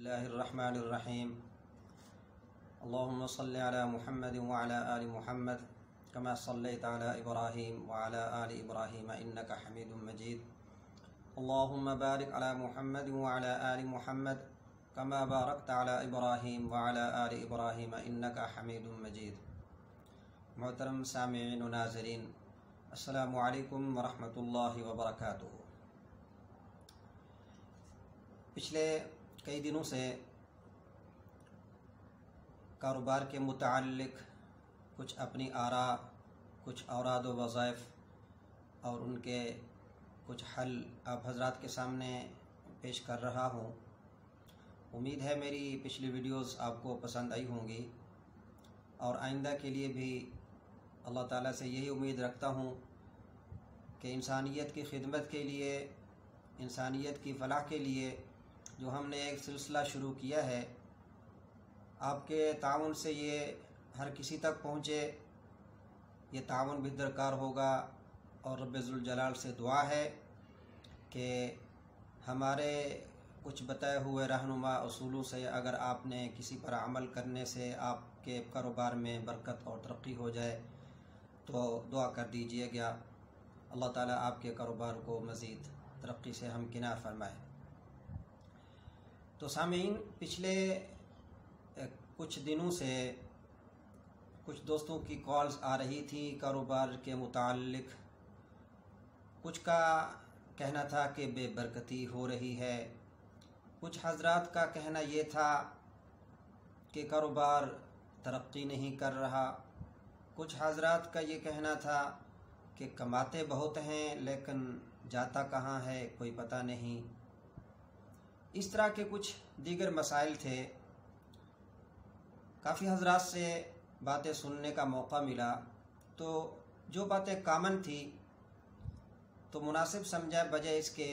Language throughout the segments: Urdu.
اللہ الرحمن الرحیم اللہم صل علی محمد وعلی آل محمد کما صلیت علی ابراہیم وعلی آل ابراہیم انک حمید مجید اللہم بارک علی محمد وعلی آل محمد کما بارکت علی ابراہیم وعلی آل ابراہیم انک حمید مجید۔ محترم سامعین و ناظرین، السلام علیکم ورحمۃ اللہ وبرکاتہ۔ پچھلے کئی دنوں سے کاروبار کے متعلق کچھ اپنی آراء، کچھ اوراد و وظائف اور ان کے کچھ حل آپ حضرات کے سامنے پیش کر رہا ہوں۔ امید ہے میری پچھلی ویڈیوز آپ کو پسند آئی ہوں گی، اور آئندہ کے لیے بھی اللہ تعالیٰ سے یہی امید رکھتا ہوں کہ انسانیت کی خدمت کے لیے، انسانیت کی فلاح کے لیے جو ہم نے ایک سلسلہ شروع کیا ہے، آپ کے تعاون سے یہ ہر کسی تک پہنچے۔ یہ تعاون بھی درکار ہوگا، اور رب ذوالجلال سے دعا ہے کہ ہمارے کچھ بتائے ہوئے رہنما اصولوں سے اگر آپ نے کسی پر عمل کرنے سے آپ کے کاروبار میں برکت اور ترقی ہو جائے تو دعا کر دیجئے گا، اللہ تعالیٰ آپ کے کاروبار کو مزید ترقی سے ہمکنار فرمائے۔ تو سامعین، پچھلے کچھ دنوں سے کچھ دوستوں کی کالز آ رہی تھی کاروبار کے متعلق۔ کچھ کا کہنا تھا کہ بے برکتی ہو رہی ہے، کچھ حضرات کا کہنا یہ تھا کہ کاروبار ترقی نہیں کر رہا، کچھ حضرات کا یہ کہنا تھا کہ کماتے بہت ہیں لیکن جاتا کہاں ہے کوئی پتہ نہیں۔ اس طرح کے کچھ دیگر مسائل تھے۔ کافی حضرات سے باتیں سننے کا موقع ملا، تو جو باتیں کامن تھی تو مناسب سمجھا بجائے اس کے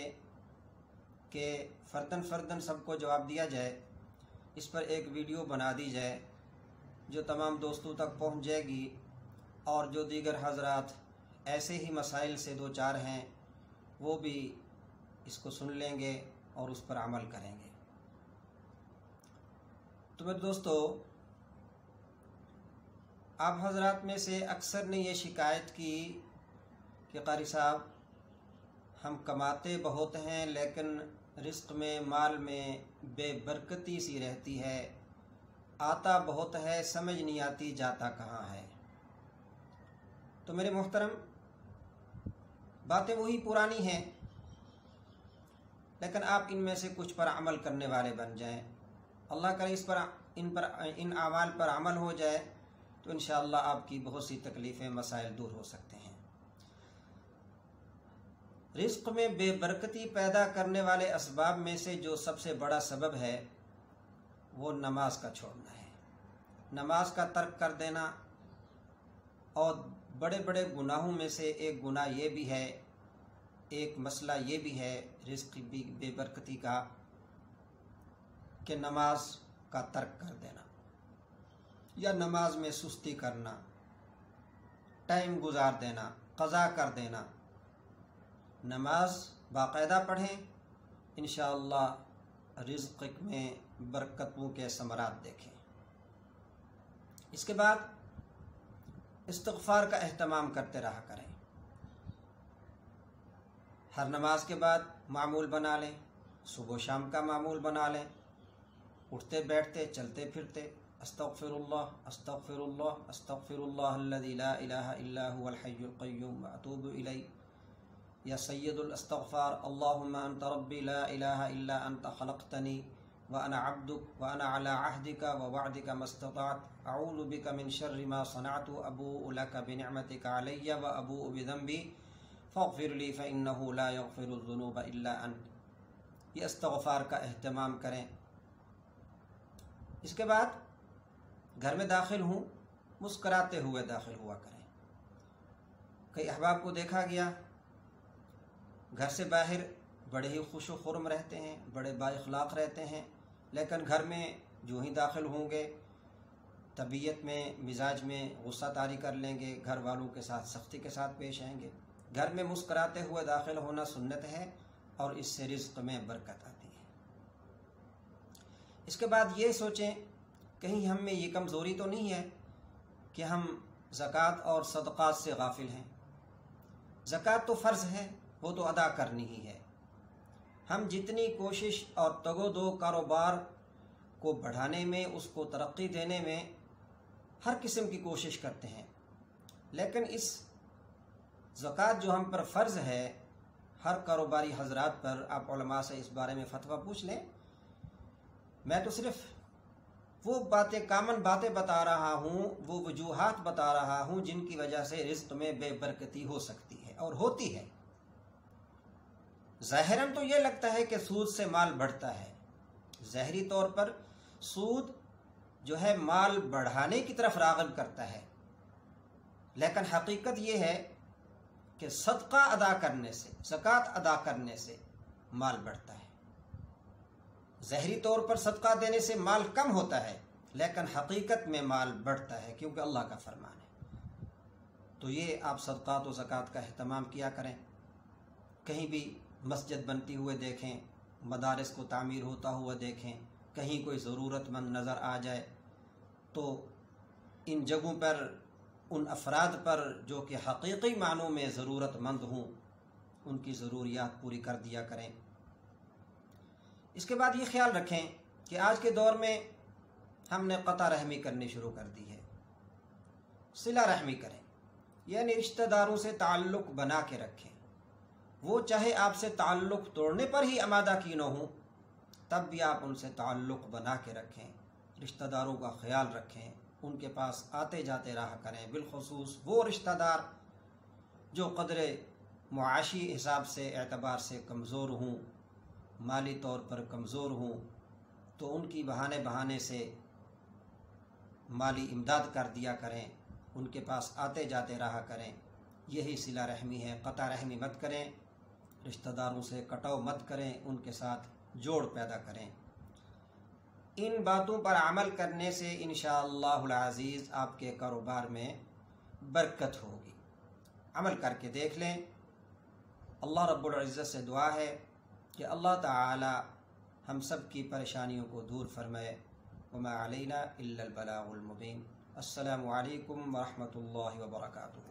کہ فرداً فرداً سب کو جواب دیا جائے، اس پر ایک ویڈیو بنا دی جائے جو تمام دوستوں تک پہنچ جائے گی، اور جو دیگر حضرات ایسے ہی مسائل سے دو چار ہیں وہ بھی اس کو سن لیں گے اور اس پر عمل کریں گے۔ تو میرے دوستو، آپ حضرات میں سے اکثر نے یہ شکایت کی کہ قاری صاحب، ہم کماتے بہت ہیں لیکن رزق میں، مال میں بے برکتی سی رہتی ہے، آتا بہت ہے سمجھ نہیں آتی جاتا کہاں ہے۔ تو میرے محترم، باتیں وہی پرانی ہیں، لیکن آپ ان میں سے کچھ پر عمل کرنے والے بن جائیں۔ اللہ کرے ان اعمال پر عمل ہو جائے تو انشاءاللہ آپ کی بہت سی تکلیفیں، مسائل دور ہو سکتے ہیں۔ رزق میں بے برکتی پیدا کرنے والے اسباب میں سے جو سب سے بڑا سبب ہے وہ نماز کا چھوڑنا ہے، نماز کا ترک کر دینا۔ اور بڑے بڑے گناہوں میں سے ایک گناہ یہ بھی ہے، ایک مسئلہ یہ بھی ہے رزق کی بے برکتی کا، کہ نماز کا ترک کر دینا یا نماز میں سستی کرنا، ٹائم گزار دینا، قضا کر دینا۔ نماز باقاعدہ پڑھیں، انشاءاللہ رزق میں برکتوں کے ثمرات دیکھیں۔ اس کے بعد استغفار کا اہتمام کرتے رہا کریں۔ ہر نماز کے بعد معمول بنا لیں، صبح و شام کا معمول بنا لیں، اٹھتے بیٹھتے چلتے پھرتے استغفر اللہ استغفر اللہ استغفر اللہ الذی لا الہ الا هو الحی القیوم واتوب الیہ، یا سید الاستغفار اللہم انت ربی لا الہ الا انت خلقتنی وانا عبدک وانا علی عہدک ووعدک ما استطعت اعوذ بک من شر ما صنعت ابوء لک بنعمتک علی وابوء بذنبی فاغفر لی فإنہ لا یغفر الذنوب الا انت۔ یہ استغفار کا اہتمام کریں۔ اس کے بعد گھر میں داخل ہوں، مسکراتے ہوئے داخل ہوا کریں۔ کئی احباب کو دیکھا گیا گھر سے باہر بڑے ہی خوش و خرم رہتے ہیں، بڑے با اخلاق رہتے ہیں، لیکن گھر میں جو ہی داخل ہوں گے طبیعت میں، مزاج میں غصہ طاری کر لیں گے، گھر والوں کے ساتھ سختی کے ساتھ پیش آئیں گے۔ گھر میں مسکراتے ہوئے داخل ہونا سنت ہے، اور اس سے رزق میں برکت آتی ہے۔ اس کے بعد یہ سوچیں کہیں ہم میں یہ کمزوری تو نہیں ہے کہ ہم زکوٰۃ اور صدقات سے غافل ہیں۔ زکوٰۃ تو فرض ہے، وہ تو ادا کرنی ہی ہے۔ ہم جتنی کوشش اور تگ و دو کاروبار کو بڑھانے میں، اس کو ترقی دینے میں ہر قسم کی کوشش کرتے ہیں، لیکن اس زکوٰۃ جو ہم پر فرض ہے، ہر کاروباری حضرات پر، آپ علماء سے اس بارے میں فتویٰ پوچھ لیں۔ میں تو صرف وہ کامن باتیں بتا رہا ہوں، وہ وجوہات بتا رہا ہوں جن کی وجہ سے رزق میں بے برکتی ہو سکتی ہے اور ہوتی ہے۔ ظاہراً تو یہ لگتا ہے کہ سود سے مال بڑھتا ہے، ظاہری طور پر سود جو ہے مال بڑھانے کی طرف راغب کرتا ہے، لیکن حقیقت یہ ہے کہ صدقہ ادا کرنے سے، زکوٰۃ ادا کرنے سے مال بڑھتا ہے۔ ظاہری طور پر صدقہ دینے سے مال کم ہوتا ہے، لیکن حقیقت میں مال بڑھتا ہے، کیونکہ اللہ کا فرمان ہے۔ تو یہ آپ صدقات و زکوٰۃ کا اہتمام کیا کریں۔ کہیں بھی مسجد بنتی ہوئے دیکھیں، مدارس کو تعمیر ہوتا ہوا دیکھیں، کہیں کوئی ضرورت مند نظر آ جائے تو ان جگہوں پر، ان افراد پر جو کہ حقیقی معنوں میں ضرورت مند ہوں، ان کی ضروریات پوری کر دیا کریں۔ اس کے بعد یہ خیال رکھیں کہ آج کے دور میں ہم نے قطع رحمی کرنی شروع کر دی ہے۔ صلہ رحمی کریں، یعنی رشتہ داروں سے تعلق بنا کے رکھیں۔ وہ چاہے آپ سے تعلق توڑنے پر ہی آمادہ کی نہ ہوں، تب بھی آپ ان سے تعلق بنا کے رکھیں، رشتہ داروں کا خیال رکھیں، ان کے پاس آتے جاتے رہا کریں، بالخصوص وہ رشتہ دار جو قدر معاشی حساب سے، اعتبار سے کمزور ہوں، مالی طور پر کمزور ہوں، تو ان کی بہانے سے مالی امداد کر دیا کریں، ان کے پاس آتے جاتے رہا کریں۔ یہی صلہ رحمی ہے۔ قطع رحمی مت کریں، رشتہ داروں سے کٹاؤ مت کریں، ان کے ساتھ جوڑ پیدا کریں۔ ان باتوں پر عمل کرنے سے انشاءاللہ العزیز آپ کے کاروبار میں برکت ہوگی۔ عمل کر کے دیکھ لیں۔ اللہ رب العزت سے دعا ہے کہ اللہ تعالی ہم سب کی پریشانیوں کو دور فرمائے۔ وما علینا الا البلاغ المبین۔ السلام علیکم ورحمۃ اللہ وبرکاتہ۔